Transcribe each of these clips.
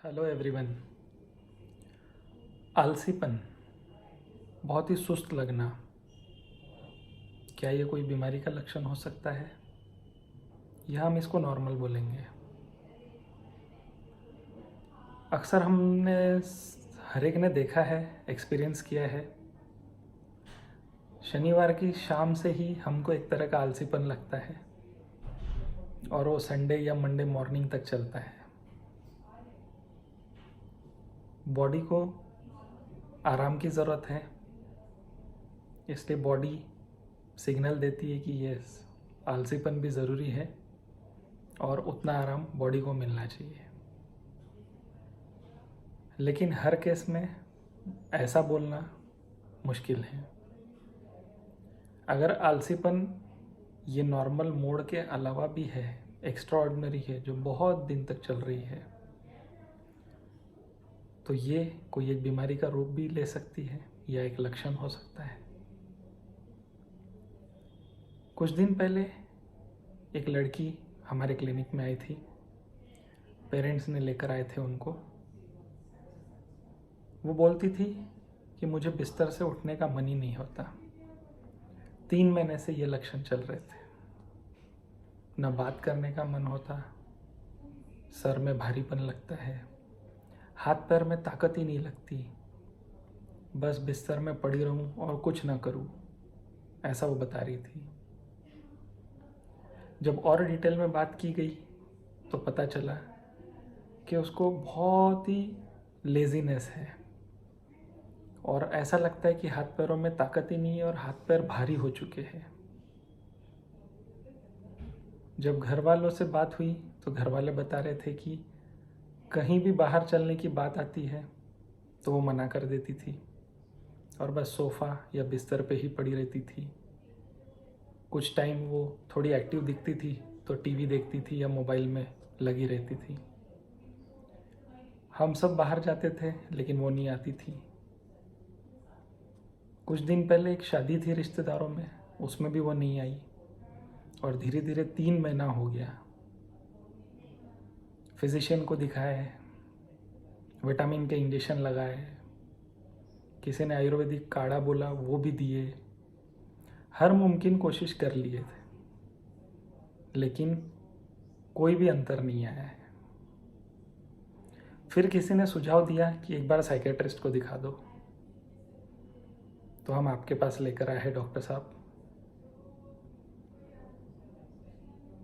Hello everyone. आलसीपन, बहुत ही सुस्त लगना, क्या ये कोई बीमारी का लक्षण हो सकता है या हम इसको नॉर्मल बोलेंगे? अक्सर हमने हर एक ने देखा है, एक्सपीरियंस किया है, शनिवार की शाम से ही हमको एक तरह का आलसीपन लगता है और वो संडे या मंडे मॉर्निंग तक चलता है। बॉडी को आराम की ज़रूरत है, इसलिए बॉडी सिग्नल देती है कि यस, आलसीपन भी ज़रूरी है और उतना आराम बॉडी को मिलना चाहिए। लेकिन हर केस में ऐसा बोलना मुश्किल है। अगर आलसीपन ये नॉर्मल मोड के अलावा भी है, एक्स्ट्रा ऑर्डिनरी है, जो बहुत दिन तक चल रही है, तो ये कोई एक बीमारी का रूप भी ले सकती है या एक लक्षण हो सकता है। कुछ दिन पहले एक लड़की हमारे क्लिनिक में आई थी, पेरेंट्स ने लेकर आए थे उनको। वो बोलती थी कि मुझे बिस्तर से उठने का मन ही नहीं होता। 3 महीने से ये लक्षण चल रहे थे। न बात करने का मन होता, सर में भारीपन लगता है, हाथ पैर में ताकत ही नहीं लगती, बस बिस्तर में पड़ी रहूं और कुछ ना करूं, ऐसा वो बता रही थी। जब और डिटेल में बात की गई तो पता चला कि उसको बहुत ही लेज़ीनेस है और ऐसा लगता है कि हाथ पैरों में ताकत ही नहीं है और हाथ पैर भारी हो चुके हैं। जब घर वालों से बात हुई तो घर वाले बता रहे थे कि कहीं भी बाहर चलने की बात आती है तो वो मना कर देती थी और बस सोफ़ा या बिस्तर पे ही पड़ी रहती थी। कुछ टाइम वो थोड़ी एक्टिव दिखती थी तो टीवी देखती थी या मोबाइल में लगी रहती थी। हम सब बाहर जाते थे लेकिन वो नहीं आती थी। कुछ दिन पहले एक शादी थी रिश्तेदारों में, उसमें भी वो नहीं आई और धीरे धीरे 3 महीना हो गया। फिजिशियन को दिखाए, विटामिन के इंजेक्शन लगाए, किसी ने आयुर्वेदिक काढ़ा बोला वो भी दिए, हर मुमकिन कोशिश कर लिए थे, लेकिन कोई भी अंतर नहीं आया है। फिर किसी ने सुझाव दिया कि एक बार साइकेट्रिस्ट को दिखा दो, तो हम आपके पास लेकर आए हैं डॉक्टर साहब।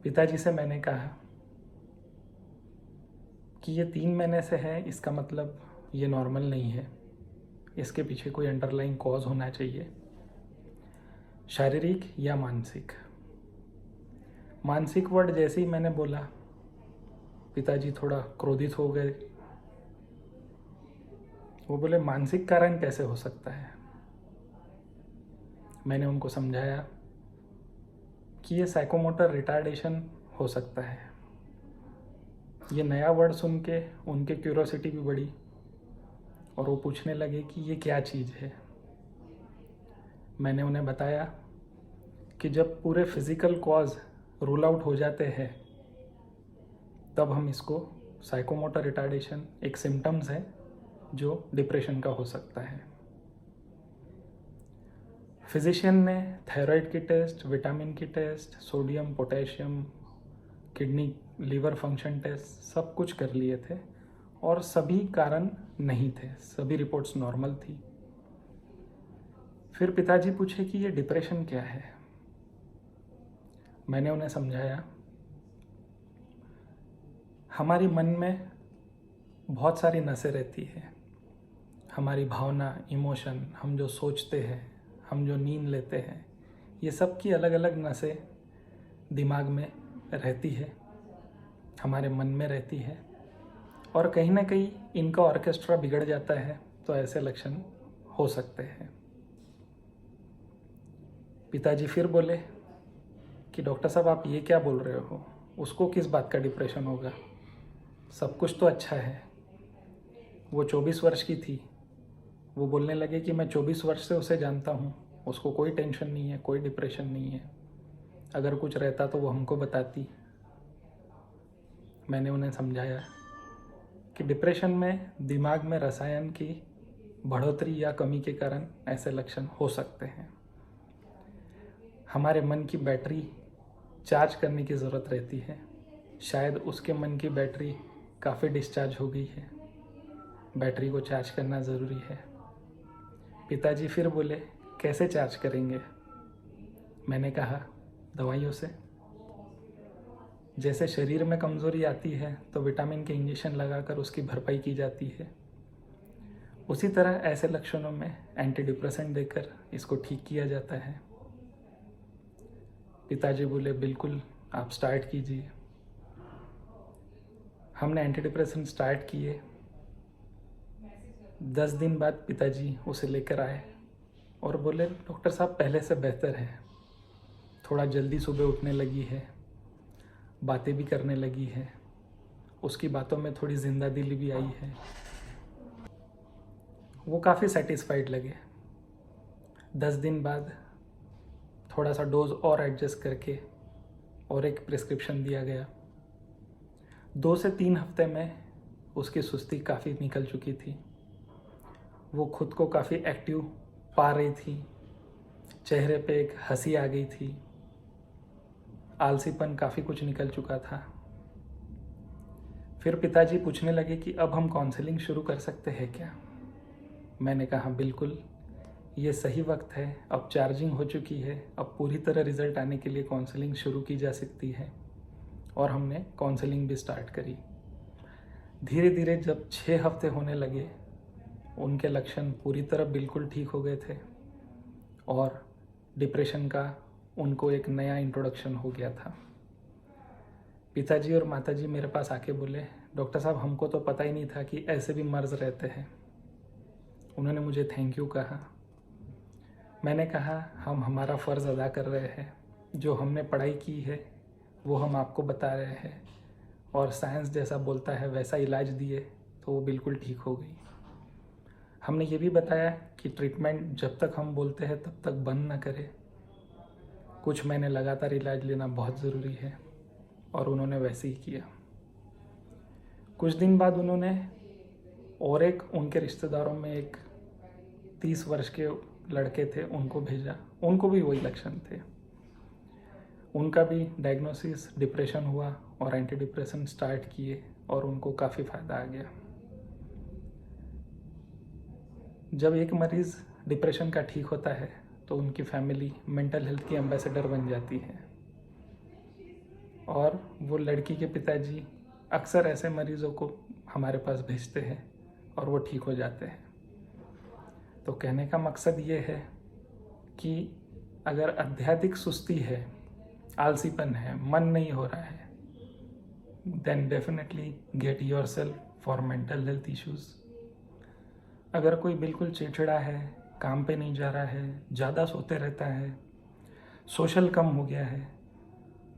पिताजी से मैंने कहा कि ये 3 महीने से है, इसका मतलब ये नॉर्मल नहीं है, इसके पीछे कोई अंडरलाइंग कॉज होना चाहिए, शारीरिक या मानसिक। मानसिक वर्ड जैसे ही मैंने बोला, पिताजी थोड़ा क्रोधित हो गए। वो बोले, मानसिक कारण कैसे हो सकता है? मैंने उनको समझाया कि ये साइकोमोटर रिटार्डेशन हो सकता है। ये नया वर्ड सुन के उनके क्यूरोसिटी भी बढ़ी और वो पूछने लगे कि ये क्या चीज़ है। मैंने उन्हें बताया कि जब पूरे फिज़िकल कॉज रूल आउट हो जाते हैं तब हम इसको साइकोमोटर रिटार्डेशन, एक सिम्टम्स है जो डिप्रेशन का हो सकता है। फिजिशियन ने थायराइड की टेस्ट, विटामिन की test, sodium, potassium, kidney, liver function test सब कुछ कर लिए थे और सभी कारण नहीं थे, सभी रिपोर्ट्स नॉर्मल थी। फिर पिताजी पूछे कि ये डिप्रेशन क्या है। मैंने उन्हें समझाया, हमारी मन में बहुत सारी नसें रहती हैं, हमारी भावना, इमोशन, हम जो सोचते हैं, हम जो नींद लेते हैं, ये सब की अलग अलग नसें दिमाग में रहती है, हमारे मन में रहती है और कहीं ना कहीं इनका ऑर्केस्ट्रा बिगड़ जाता है तो ऐसे लक्षण हो सकते हैं। पिताजी फिर बोले कि डॉक्टर साहब आप ये क्या बोल रहे हो, उसको किस बात का डिप्रेशन होगा, सब कुछ तो अच्छा है। वो 24 वर्ष की थी, वो बोलने लगे कि मैं 24 वर्ष से उसे जानता हूँ, उसको कोई टेंशन नहीं है, कोई डिप्रेशन नहीं है, अगर कुछ रहता तो वो हमको बताती। मैंने उन्हें समझाया कि डिप्रेशन में दिमाग में रसायन की बढ़ोतरी या कमी के कारण ऐसे लक्षण हो सकते हैं। हमारे मन की बैटरी चार्ज करने की ज़रूरत रहती है। शायद उसके मन की बैटरी काफ़ी डिस्चार्ज हो गई है, बैटरी को चार्ज करना ज़रूरी है। पिताजी फिर बोले, कैसे चार्ज करेंगे? मैंने कहा, दवाइयों से। जैसे शरीर में कमज़ोरी आती है तो विटामिन के इंजेक्शन लगाकर उसकी भरपाई की जाती है, उसी तरह ऐसे लक्षणों में एंटी डिप्रेसेंट देकर इसको ठीक किया जाता है। पिताजी बोले, बिल्कुल, आप स्टार्ट कीजिए। हमने एंटी डिप्रेसेंट स्टार्ट किए। 10 दिन बाद पिताजी उसे लेकर आए और बोले, डॉक्टर साहब पहले से बेहतर है, थोड़ा जल्दी सुबह उठने लगी है, बातें भी करने लगी है, उसकी बातों में थोड़ी जिंदा दिली भी आई है। वो काफ़ी सेटिस्फाइड लगे। 10 दिन बाद थोड़ा सा डोज और एडजस्ट करके और एक प्रिस्क्रिप्शन दिया गया। 2 से 3 हफ्ते में उसकी सुस्ती काफ़ी निकल चुकी थी। वो खुद को काफ़ी एक्टिव पा रही थी, चेहरे पे एक हंसी आ गई थी, आलसीपन काफ़ी कुछ निकल चुका था। फिर पिताजी पूछने लगे कि अब हम काउंसलिंग शुरू कर सकते हैं क्या? मैंने कहा, बिल्कुल, ये सही वक्त है, अब चार्जिंग हो चुकी है, अब पूरी तरह रिजल्ट आने के लिए काउंसलिंग शुरू की जा सकती है। और हमने काउंसलिंग भी स्टार्ट करी। धीरे धीरे जब 6 हफ्ते होने लगे, उनके लक्षण पूरी तरह बिल्कुल ठीक हो गए थे और डिप्रेशन का उनको एक नया इंट्रोडक्शन हो गया था। पिताजी और माताजी मेरे पास आके बोले, डॉक्टर साहब हमको तो पता ही नहीं था कि ऐसे भी मर्ज रहते हैं। उन्होंने मुझे थैंक यू कहा। मैंने कहा, हम हमारा फ़र्ज़ अदा कर रहे हैं, जो हमने पढ़ाई की है वो हम आपको बता रहे हैं, और साइंस जैसा बोलता है वैसा इलाज दिए तो वो बिल्कुल ठीक हो गई। हमने ये भी बताया कि ट्रीटमेंट जब तक हम बोलते हैं तब तक बंद ना करें, कुछ महीने लगातार इलाज लेना बहुत ज़रूरी है, और उन्होंने वैसे ही किया। कुछ दिन बाद उन्होंने और एक उनके रिश्तेदारों में एक 30 वर्ष के लड़के थे, उनको भेजा। उनको भी वही लक्षण थे, उनका भी डायग्नोसिस डिप्रेशन हुआ और एंटी डिप्रेशन स्टार्ट किए और उनको काफ़ी फ़ायदा आ गया। जब एक मरीज़ डिप्रेशन का ठीक होता है तो उनकी फैमिली मेंटल हेल्थ की एम्बेसडर बन जाती है, और वो लड़की के पिताजी अक्सर ऐसे मरीज़ों को हमारे पास भेजते हैं और वो ठीक हो जाते हैं। तो कहने का मकसद ये है कि अगर अत्यधिक सुस्ती है, आलसीपन है, मन नहीं हो रहा है, then definitely get yourself for mental health issues. अगर कोई बिल्कुल चिड़चिड़ा है, काम पे नहीं जा रहा है, ज़्यादा सोते रहता है, सोशल कम हो गया है,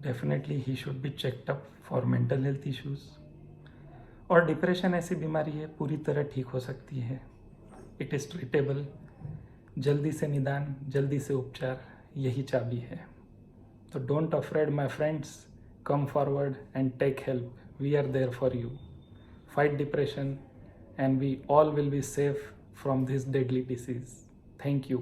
definitely he should be checked up for mental health issues. और डिप्रेशन ऐसी बीमारी है, पूरी तरह ठीक हो सकती है। It is treatable. जल्दी से निदान, जल्दी से उपचार, यही चाबी है। तो don't afraid my friends, come forward and take help. We are there for you. Fight depression and we all will be safe from this deadly disease. Thank you.